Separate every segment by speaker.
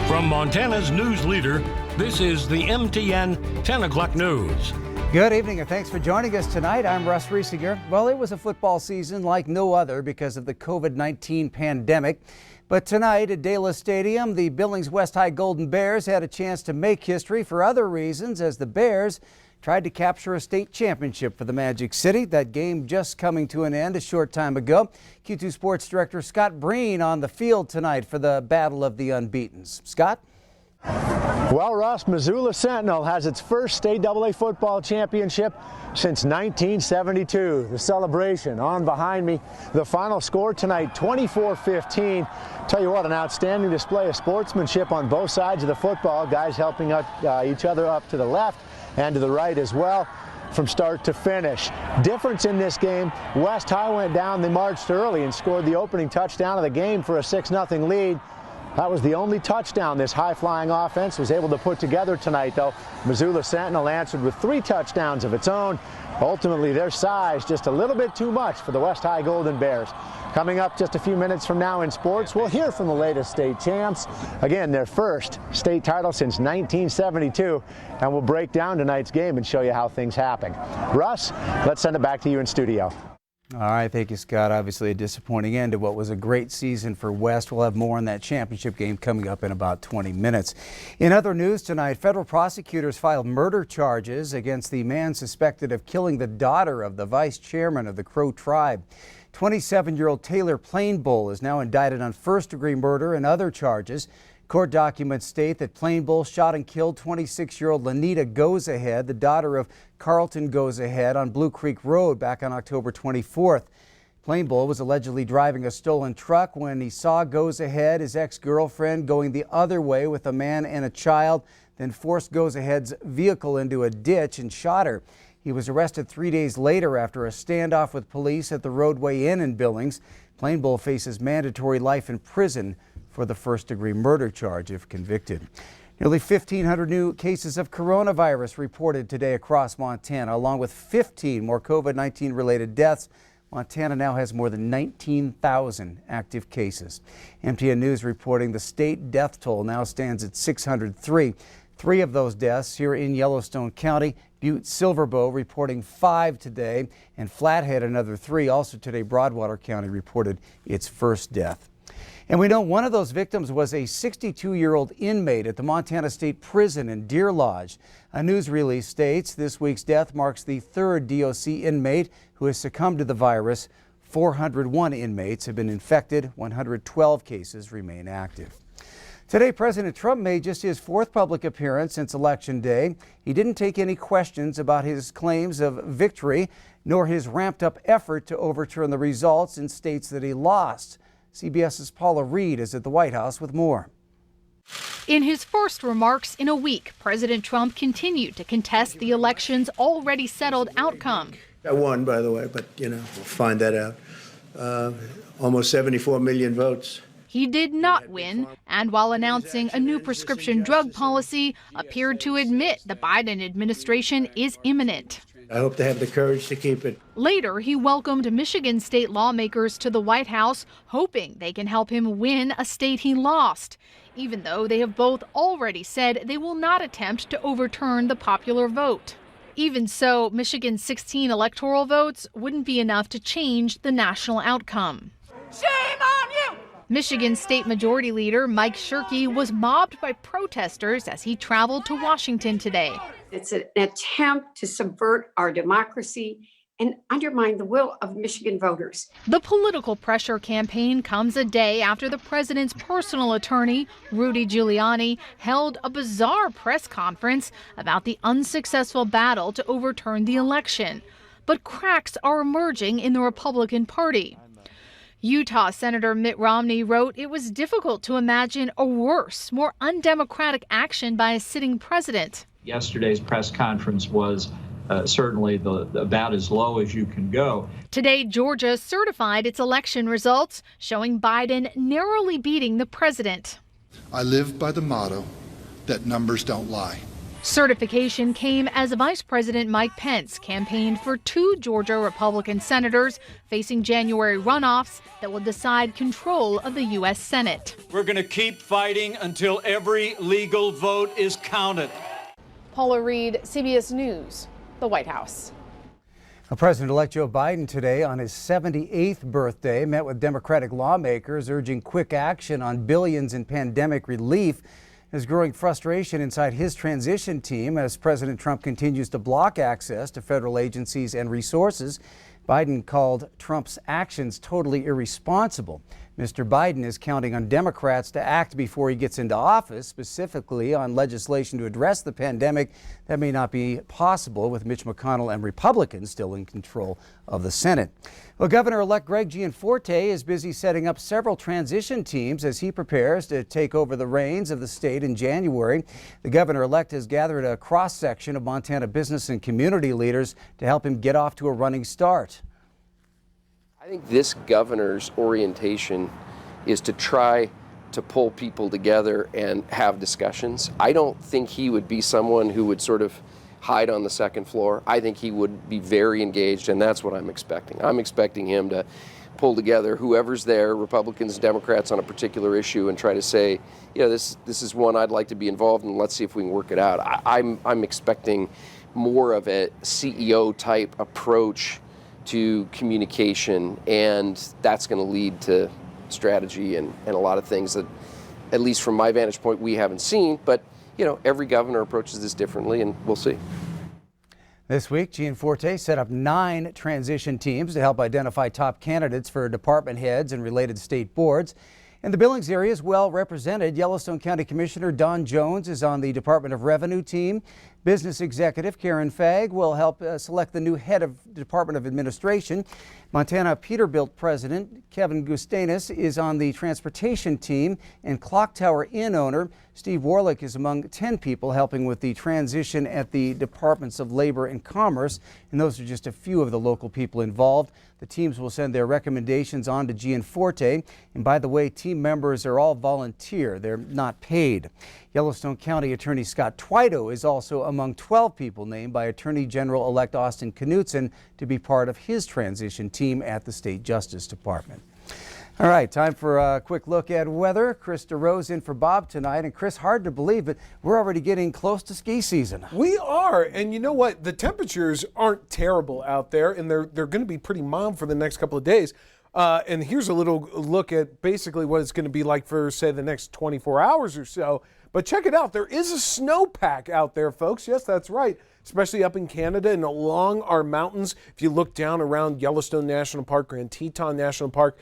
Speaker 1: From Montana's news leader, this is the MTN 10 o'clock news.
Speaker 2: Good evening and thanks for joining us tonight. I'm Russ Riesinger. Well, it was a football season like no other because of the COVID-19 pandemic. But tonight at Dela Stadium, the Billings West High Golden Bears had a chance to make history for other reasons as the Bears tried to capture a state championship for the Magic City. That game just coming to an end a short time ago. Q2 Sports Director Scott Breen on the field tonight for the Battle of the Unbeatens. Scott?
Speaker 3: Well, Russ, Missoula Sentinel has its first state AA football championship since 1972. The celebration on behind me. The final score tonight, 24-15. Tell you what, an outstanding display of sportsmanship on both sides of the football. Guys helping each other up to the left and to the right as well from start to finish. Difference in this game, West High went down. They marched early and scored the opening touchdown of the game for a 6-0 lead. That was the only touchdown this high-flying offense was able to put together tonight, though. Missoula Sentinel answered with 3 touchdowns of its own. Ultimately, their size just a little bit too much for the West High Golden Bears. Coming up just a few minutes from now in sports, we'll hear from the latest state champs. Again, their first state title since 1972, and we'll break down tonight's game and show you how things happen. Russ, let's send it back to you in studio.
Speaker 2: All right, thank you, Scott. Obviously a disappointing end to what was a great season for West. We'll have more on that championship game coming up in about 20 minutes. In other news tonight, federal prosecutors filed murder charges against the man suspected of killing the daughter of the vice chairman of the Crow tribe. 27-year-old Taylor Plainbull is now indicted on first-degree murder and other charges. Court documents state that Plainbull shot and killed 26-year-old Lanita Goes Ahead, the daughter of Carlton Goes Ahead, on Blue Creek Road back on October 24th. Plainbull was allegedly driving a stolen truck when he saw Goes Ahead, his ex-girlfriend, going the other way with a man and a child, then forced Goes Ahead's vehicle into a ditch and shot her. He was arrested 3 days later after a standoff with police at the Roadway Inn in Billings. Plainbull faces mandatory life in prison for the first-degree murder charge if convicted. Nearly 1,500 new cases of coronavirus reported today across Montana, along with 15 more COVID-19 related deaths. Montana now has more than 19,000 active cases. MTN News reporting the state death toll now stands at 603. 3 of those deaths here in Yellowstone County. Butte Silverbow reporting 5 today, and Flathead another 3. Also today, Broadwater County reported its first death. And we know one of those victims was a 62-year-old inmate at the Montana State Prison in Deer Lodge. A news release states this week's death marks the 3rd DOC inmate who has succumbed to the virus. 401 inmates have been infected. 112 cases remain active. Today, President Trump made just his 4th public appearance since Election Day. He didn't take any questions about his claims of victory, nor his ramped-up effort to overturn the results in states that he lost. CBS's Paula Reed is at the White House with more.
Speaker 4: In his first remarks in a week, President Trump continued to contest the election's already settled outcome.
Speaker 5: I won, by the way, but, we'll find that out. Almost 74 million votes.
Speaker 4: He did not win, and while announcing a new prescription drug policy, appeared to admit the Biden administration is imminent.
Speaker 5: I hope they have the courage to keep it.
Speaker 4: Later, he welcomed Michigan state lawmakers to the White House, hoping they can help him win a state he lost, even though they have both already said they will not attempt to overturn the popular vote. Even so, Michigan's 16 electoral votes wouldn't be enough to change the national outcome. Shame on you! Michigan State Majority Leader Mike Shirkey was mobbed by protesters as he traveled to Washington today.
Speaker 6: It's an attempt to subvert our democracy and undermine the will of Michigan voters.
Speaker 4: The political pressure campaign comes a day after the president's personal attorney, Rudy Giuliani, held a bizarre press conference about the unsuccessful battle to overturn the election. But cracks are emerging in the Republican Party. Utah Senator Mitt Romney wrote it was difficult to imagine a worse, more undemocratic action by a sitting president.
Speaker 7: Yesterday's press conference was certainly about as low as you can go.
Speaker 4: Today, Georgia certified its election results, showing Biden narrowly beating the president.
Speaker 8: I live by the motto that numbers don't lie.
Speaker 4: Certification came as Vice President Mike Pence campaigned for 2 Georgia Republican senators facing January runoffs that will decide control of the U.S. Senate.
Speaker 8: We're going to keep fighting until every legal vote is counted.
Speaker 9: Paula Reed, CBS News, the White House.
Speaker 2: President-elect Joe Biden today on his 78th birthday met with Democratic lawmakers urging quick action on billions in pandemic relief. There's growing frustration inside his transition team as President Trump continues to block access to federal agencies and resources. Biden called Trump's actions totally irresponsible. Mr. Biden is counting on Democrats to act before he gets into office, specifically on legislation to address the pandemic. That may not be possible with Mitch McConnell and Republicans still in control of the Senate. Well, Governor-elect Greg Gianforte is busy setting up several transition teams as he prepares to take over the reins of the state in January. The governor-elect has gathered a cross-section of Montana business and community leaders to help him get off to a running start.
Speaker 10: I think this governor's orientation is to try to pull people together and have discussions. I don't think he would be someone who would sort of hide on the second floor. I think he would be very engaged, and that's what I'm expecting. I'm expecting him to pull together whoever's there, Republicans, Democrats, on a particular issue and try to say, you know, this is one I'd like to be involved in. Let's see if we can work it out. I'm expecting more of a CEO type approach to communication, and that's going to lead to strategy and a lot of things that, at least from my vantage point, we haven't seen. But, you know, every governor approaches this differently, and we'll see.
Speaker 2: This week, Gianforte set up 9 transition teams to help identify top candidates for department heads and related state boards. And the Billings area is well represented. Yellowstone County Commissioner Don Jones is on the Department of Revenue team. Business executive Karen Fagg will help select the new head of the Department of Administration. Montana Peterbilt President Kevin Gustanis is on the transportation team, and Clock Tower Inn owner Steve Warlick is among 10 people helping with the transition at the Departments of Labor and Commerce. And those are just a few of the local people involved. The teams will send their recommendations on to Gianforte. And by the way, team members are all volunteer. They're not paid. Yellowstone County Attorney Scott Twido is also among 12 people named by Attorney General-elect Austin Knudsen to be part of his transition team at the State Justice Department. All right, time for a quick look at weather. Chris DeRose in for Bob tonight. And Chris, hard to believe, but we're already getting close to ski season.
Speaker 11: We are, and you know what? The temperatures aren't terrible out there, and they're going to be pretty mild for the next couple of days. And here's a little look at basically what it's going to be like for, say, the next 24 hours or so. But check it out. There is a snowpack out there, folks. Yes, that's right. Especially up in Canada and along our mountains. If you look down around Yellowstone National Park, Grand Teton National Park,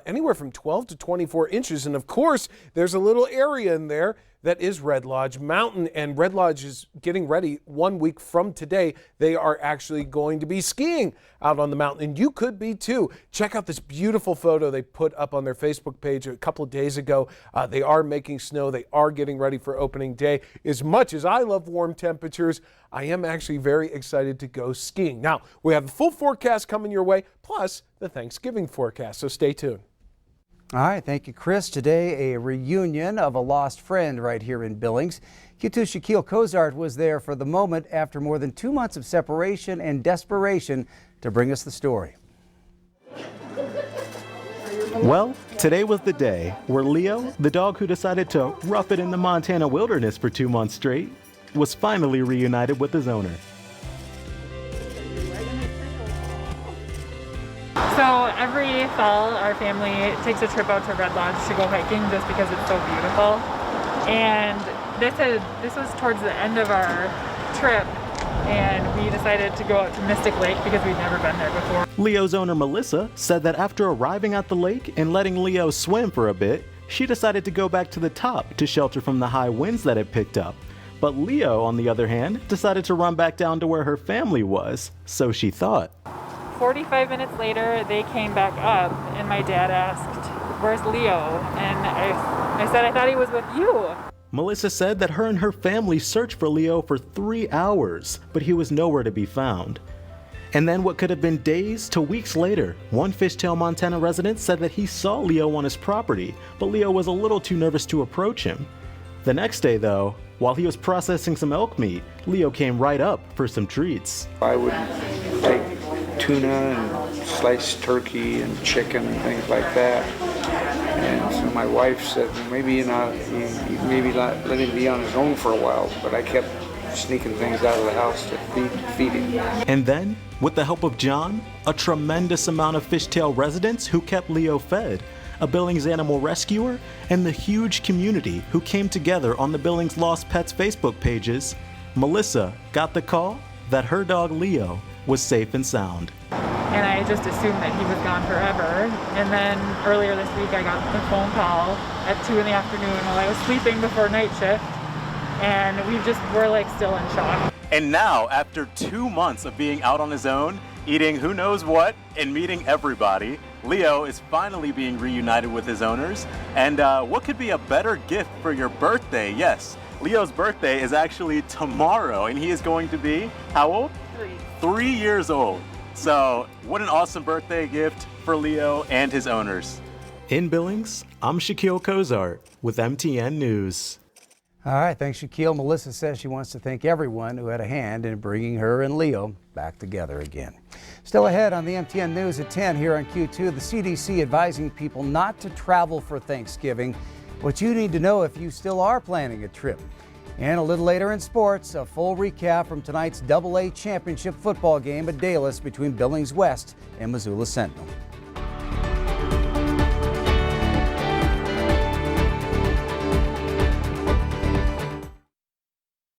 Speaker 11: anywhere from 12 to 24 inches. And of course, there's a little area in there that is Red Lodge Mountain, and Red Lodge is getting ready 1 week from today. They are actually going to be skiing out on the mountain, and you could be too. Check out this beautiful photo they put up on their Facebook page a couple of days ago. They are making snow. They are getting ready for opening day. As much as I love warm temperatures, I am actually very excited to go skiing. Now, we have the full forecast coming your way, plus the Thanksgiving forecast, so stay tuned.
Speaker 2: All right, thank you, Chris. Today, a reunion of a lost friend right here in Billings. Q2's Shaquille Cozart was there for the moment after more than 2 months of separation and desperation to bring us the story.
Speaker 12: Well, today was the day where Leo, the dog who decided to rough it in the Montana wilderness for 2 months straight, was finally reunited with his owner.
Speaker 13: So every fall, our family takes a trip out to Red Lodge to go hiking just because it's so beautiful. And this was towards the end of our trip, and we decided to go out to Mystic Lake because we'd never been there before.
Speaker 12: Leo's owner, Melissa, said that after arriving at the lake and letting Leo swim for a bit, she decided to go back to the top to shelter from the high winds that it picked up. But Leo, on the other hand, decided to run back down to where her family was, so she thought.
Speaker 13: 45 minutes later, they came back up, and my dad asked, "Where's Leo?" And I said, "I thought he was with you."
Speaker 12: Melissa said that her and her family searched for Leo for 3 hours, but he was nowhere to be found. And then what could have been days to weeks later, one Fishtail, Montana resident said that he saw Leo on his property, but Leo was a little too nervous to approach him. The next day, though, While he was processing some elk meat, Leo came right up for some treats.
Speaker 14: I would take tuna and sliced turkey and chicken and things like that. And so my wife said, well, maybe maybe let him be on his own for a while. But I kept sneaking things out of the house to feed him.
Speaker 12: And then, with the help of John, a tremendous amount of Fishtail residents who kept Leo fed, a Billings animal rescuer, and the huge community who came together on the Billings Lost Pets Facebook pages, Melissa got the call that her dog Leo was safe and sound.
Speaker 13: And I just assumed that he was gone forever. And then earlier this week I got the phone call at 2 in the afternoon while I was sleeping before night shift. And we're like still in shock.
Speaker 12: And now, after 2 months of being out on his own, eating who knows what, and meeting everybody, Leo is finally being reunited with his owners. And what could be a better gift for your birthday? Yes, Leo's birthday is actually tomorrow, and he is going to be, how old? 3 years old. So, what an awesome birthday gift for Leo and his owners. In Billings, I'm Shaquille Cozart with MTN News.
Speaker 2: All right, thanks, Shaquille. Melissa says she wants to thank everyone who had a hand in bringing her and Leo back together again. Still ahead on the MTN News at 10 here on Q2, the CDC advising people not to travel for Thanksgiving. What you need to know if you still are planning a trip. And a little later in sports, a full recap from tonight's AA championship football game at Dallas between Billings West and Missoula Sentinel.